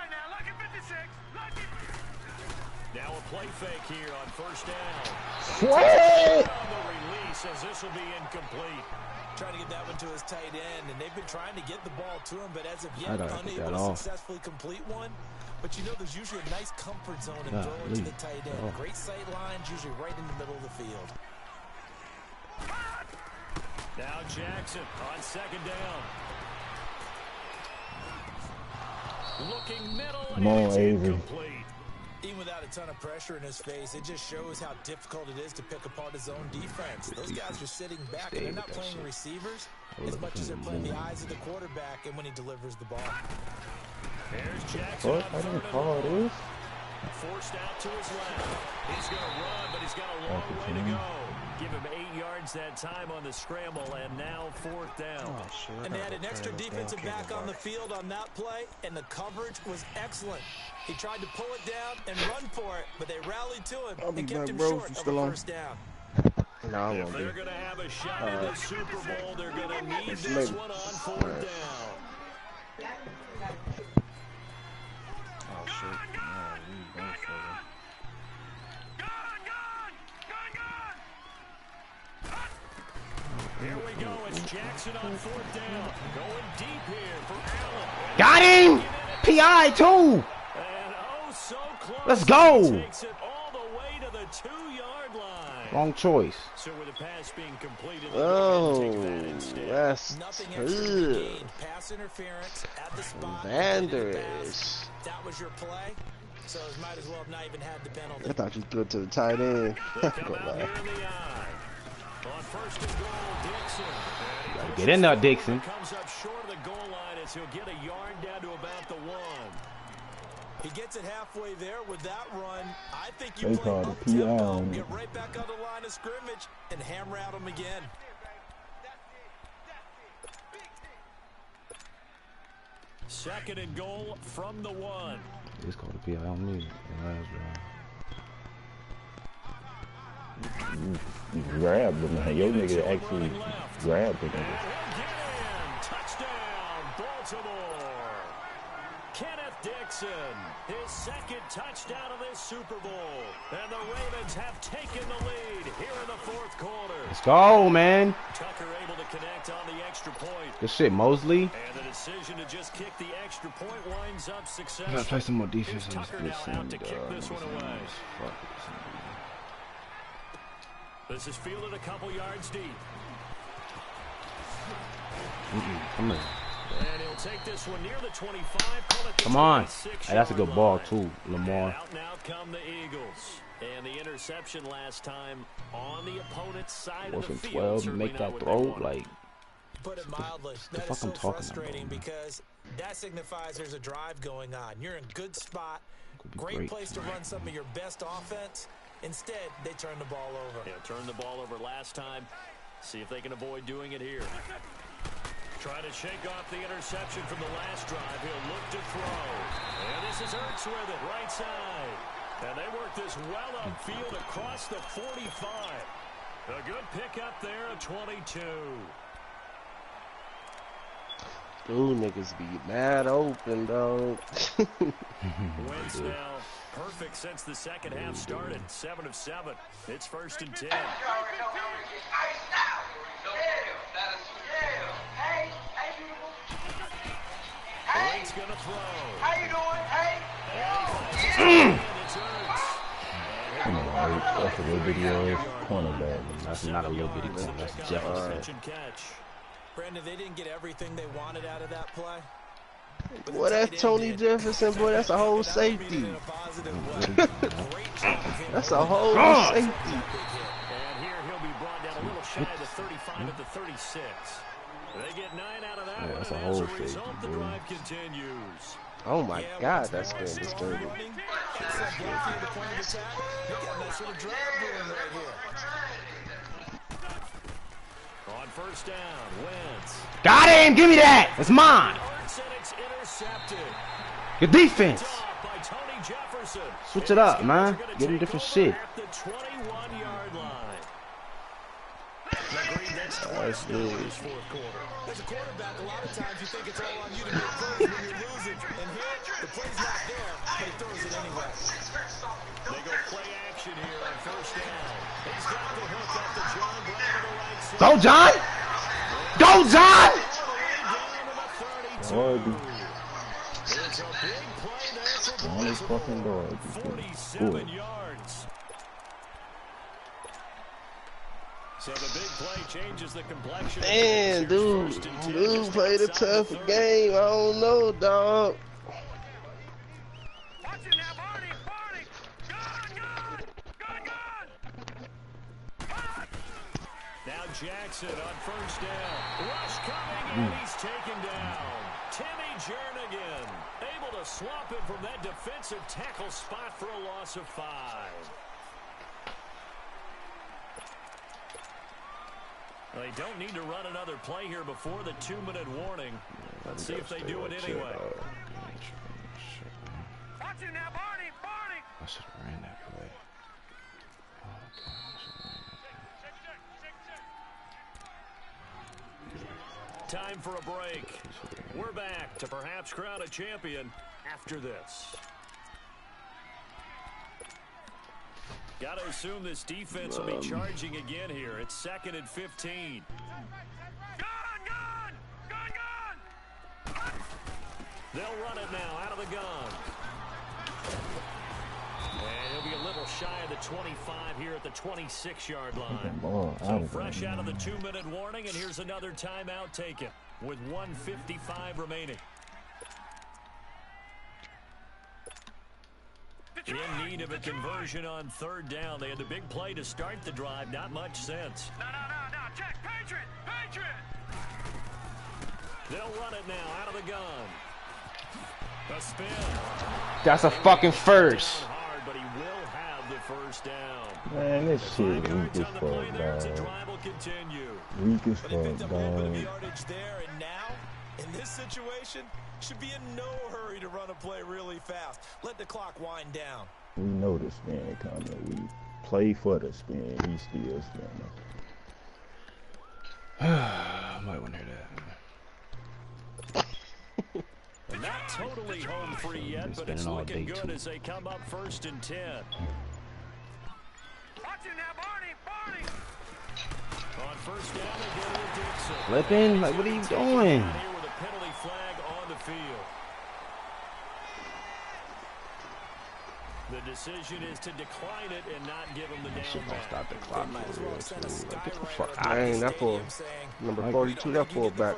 now, look at 56. Look at Now a play fake here on 1st down. What? On the release, as this will be incomplete. Trying to get that one to his tight end, and they've been trying to get the ball to him, but as of I yet, gotta get that unable to off. successfully complete one. But you know, there's usually a nice comfort zone in Yeah, throwing to leave. the tight end. Oh. Great sight lines, usually right in the middle of the field. Now Jackson on 2nd down. Looking middle, Come on, and it's Avery. incomplete. Even without a ton of pressure in his face, it just shows how difficult it is to pick apart his own defense. Those guys are sitting back, and they're not playing receivers as much as they're playing the eyes of the quarterback and when he delivers the ball. There's Jackson What? on I 3rd didn't and call long. this. Forced out to his left. He's going to run, but he's got a long way to go. Give him 8 yards that time on the scramble, and now 4th down. And they had an extra defensive back on the field on that play, and the coverage was excellent. He tried to pull it down and run for it, but they rallied to him and kept him short of a 1st down. No, I If won't they're be. going to have a shot in the Super Bowl, they're going to need this maybe. one on 4th down. Oh shit. Yeah, we both for them. Here we go. It's Jackson on 4th down. Going deep here for Allen. Got him! PI too! And oh, so close. Let's go. He takes it all the way to the 2-yard line. Wrong choice. So with the pass being completed, Oh, take that instead. that's Nothing extra to be good. gained. Pass interference at the spot. Vanderish. That was your play, so it might as well have not even had the penalty. I thought you could go to the tight end. They come out here in the eye. On 1st and goal, Dixon. Gotta get in there, Dixon. Comes up short of the goal line as he'll get a yard down to about the 1. He gets it halfway there with that run. I think you They play called a up tempo, PI on it. get right back on the line of scrimmage, and hammer at him again. Second and goal from the 1. It's called a PI on me. You grabbed him, man. Your nigga actually grabbed the nigga. Get in. Touchdown, Baltimore. Kenneth Dixon, his 2nd touchdown of this Super Bowl. And the Ravens have taken the lead here in the 4th quarter. Let's go, man. Tucker able to connect on the extra point. Good shit, Mosley. And the decision to just kick the extra point winds up Gotta successful. play some more defense Here's on this Tucker bitch. now out to kick this one away. Fuck This is fielded a couple yards deep. Come on. And he'll take this one near the 25. Call it the Come on. 26 Hey, that's a good yard ball, line. too, Lamar. And out and out come the Eagles. And the interception last time on the opponent's side of the Wasn't field. 12 Certainly make not that what they throw? wanted. Like, Put it mildly, the that fuck is so I'm talking frustrating about, man? because that signifies there's a drive going on. You're in good spot, could be great great place to run some of your best offense. Instead, they turn the ball over. Yeah, turned the ball over last time. See if they can avoid doing it here. Trying to shake off the interception from the last drive. He'll look to throw. And this is Ertz with it, right side. And they work this well upfield across the 45. A good pickup there, a 22. Ooh, niggas be mad open, dog. Wentz now perfect since the second half started. 7 of 7. It's 1st and 10. Wentz gonna throw. How you doing? Hey. It's Ertz. Come on, Nate. That's a little bitty ass cornerback. that's not a little bitty corner. That's Jefferson. Catch and catch. Brandon, they didn't get everything they wanted out of that play. Boy, that's Tony Jefferson, boy. That's a whole safety. That's a whole safety. And here he'll be brought down a little shy of the 35 at the 36. They get 9 out of that one, That's a and whole as a result, safety, the bro. drive continues. Oh my God, that's good. That's good. On first down, Wentz. Got him! Give me that! It's mine! Good defense! Switch it up, man. Get him different shit. That's good. As a quarterback, a lot of times you think it's all on you to make plays when you're losing. And here, the play's not there, but he throws it anyway. They go play action here on first down. He's got the hook up to John Brown to the right side. Go, John! Go, John! Dog. It's a big play there for On his fucking dog. 47 yards. So the big play changes the complexion. Man, dude played a tough game. I don't know, dog. Watch it now, Barney. Gone. Now Jackson on first down. Rush coming, and he's taken down. Timmy Jernigan able to swap him from that defensive tackle spot for a loss of 5. They don't need to run another play here before the 2-minute warning. Let's see if they do it anyway. Watch it now, Barney. I should have ran that play. Time for a break. We're back to perhaps crown a champion after this. Got to assume this defense will be charging again here. It's 2nd and 15. Gone. They'll run it now out of the gun. And he'll be a little shy of the 25 here at the 26-yard line. So fresh out of the 2-minute warning, and here's another timeout taken with 1:55 remaining. In need of a conversion on 3rd down. They had the big play to start the drive. Not much sense. No. Check. Patriot. They'll run it now out of the gun. A spin. That's a fucking first. Hard, but he will have the first down. Man, this shit weak as On the play fuck, there, the dog. drive will continue. Weak as But he picked fuck, up a little bit of dog. yardage there, and now, in this situation, should be in no hurry to run a play really fast. Let the clock wind down. We know the spin coming. We play for the spin. He still spinning. I might want to hear that. Not totally home free yet, but it's looking good as they come up 1st and 10. Watch it now, Barney. On first down, they go with Dixon. Flipping? Like, what are you doing? Here with a penalty flag on the field. The decision is to decline it and not give him the down Shit, don't back. stop the clock for real, too. Like, get the fuck out of Dang, here. that for number 42, that fullback.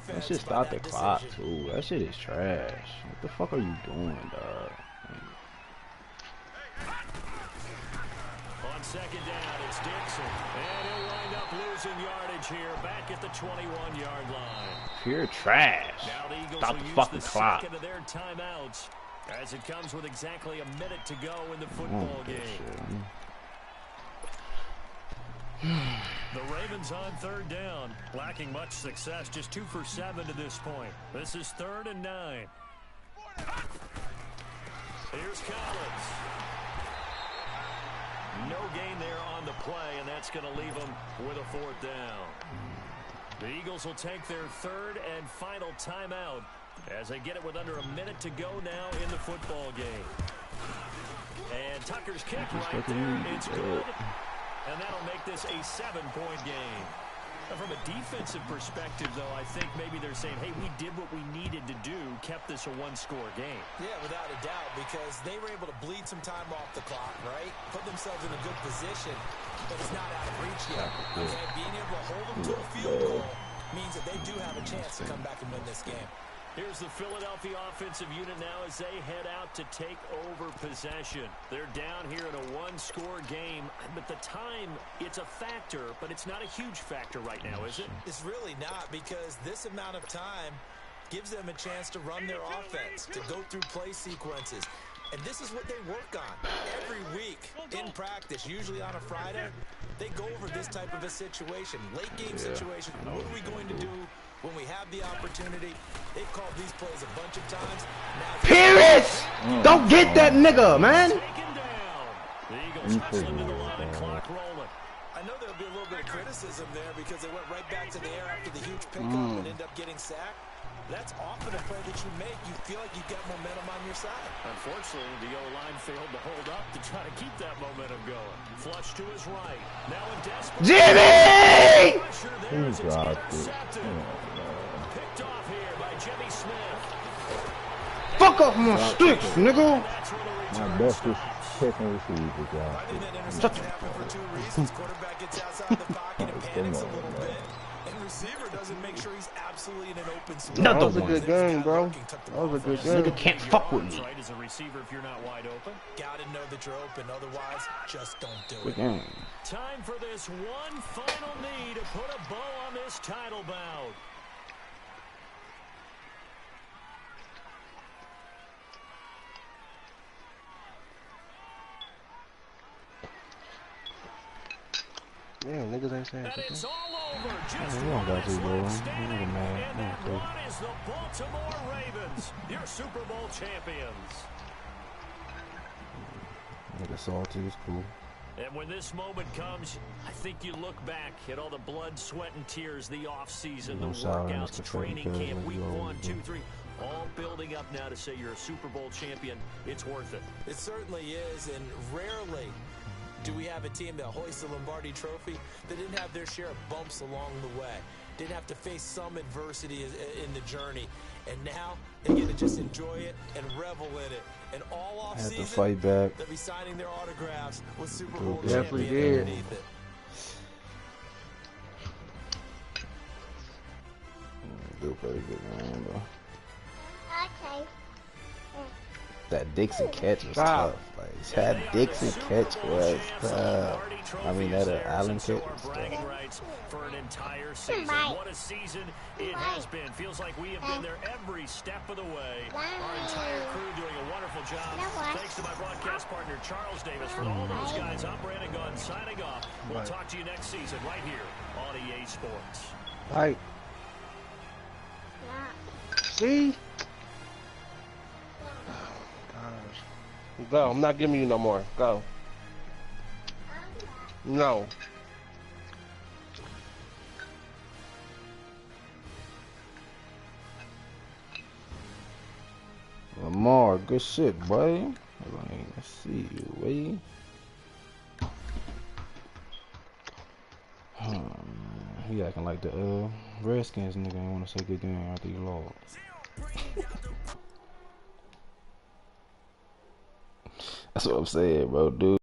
That shit stop the clock, too. That shit is trash. What the fuck are you doing, dog? On 2nd down, it's Dixon. And he'll wind up losing yardage here back at the 21-yard line. Pure trash. Now the Eagles Stop will the use fucking the clock. second of their timeouts as it comes with exactly a minute to go in the football game. The Ravens on 3rd down, lacking much success, just 2 for 7 to this point. This is 3rd and 9. Here's Collins. No gain there on the play, and that's going to leave them with a 4th down. The Eagles will take their 3rd and final timeout as they get it with under a minute to go now in the football game. And Tucker's kick right there. It's good. And that'll make this a 7-point game. Now, from a defensive perspective, though, I think maybe they're saying, hey, we did what we needed to do, kept this a 1-score game. Yeah, without a doubt, because they were able to bleed some time off the clock, right? Put themselves in a good position, but it's not out of reach yet. Okay, being able to hold them to a field goal means that they do have a chance to come back and win this game. Here's the Philadelphia offensive unit now as they head out to take over possession. They're down here in a one-score game, but the time, it's a factor, but it's not a huge factor right now, is it? It's really not, because this amount of time gives them a chance to run their offense, to go through play sequences. And this is what they work on every week in practice, usually on a Friday. They go over this type of a situation, late game situation. What are we going to do when we have the opportunity? They've called these plays a bunch of times. Pierce! Don't get that nigga, man! The Eagles hustling to the line, clock rolling. I know there'll be a little bit of criticism there because they went right back to the air after the huge pickup and ended up getting sacked. That's often a play that you make. You feel like you've got momentum on your side. Unfortunately, the O-line failed to hold up to try to keep that momentum going. Flush to his right. Now in desperate... Jimmy! He dropped it. Picked off here by Jimmy Smith. Fuck off my sticks, nigga! My bestest second receiver, guys. I think that interception happened for two reasons. Quarterback gets outside the pocket and panics a little bit. And receiver doesn't make sure he's absolutely in an open spot. Another That was a good game, bro. That was a good game. Nigga can't fuck with me. Right as a receiver if you're not wide open. Gotta know that you're open, otherwise just don't do it. Time for this one final knee to put a bow on this title bout. Damn, niggas ain't saying And anything. it's all over. Just We don't got to, bro. one We standing. ain't mad. And We that don't care. one is the Baltimore Ravens, your Super Bowl champions. Nigga salty, it's cool. And when this moment comes, I think you look back at all the blood, sweat, and tears, the offseason, the No sour in this workouts, cafe training because camp, like week you always 1, do. 2, 3, all building up now to say you're a Super Bowl champion. It's worth it. It certainly is, and rarely do we have a team that hoists the Lombardi Trophy that didn't have their share of bumps along the way, didn't have to face some adversity in the journey, and now they get to just enjoy it and revel in it. And all off Had to season, fight back. they'll be signing their autographs with Super Bowl Definitely champion did. underneath it. Good play, good game, though. Okay. That Dixon catch was Stop. tough. Like, that Dixon catch was tough. I mean, that Allen catch was bragging tough. rights for an entire season. What a season it has been. Feels like we have been there every step of the way. Our entire crew doing a wonderful job. Thanks to my broadcast partner, Charles Davis. For all those guys, I'm Brandon Gunn signing off. We'll talk to you next season right here on EA Sports. Right. See? Go. I'm not giving you no more. Go. No. Lamar, good shit, boy. Let's see you, way. He acting like the Redskins nigga ain't want to say good game after you lost. That's what I'm saying, bro, dude.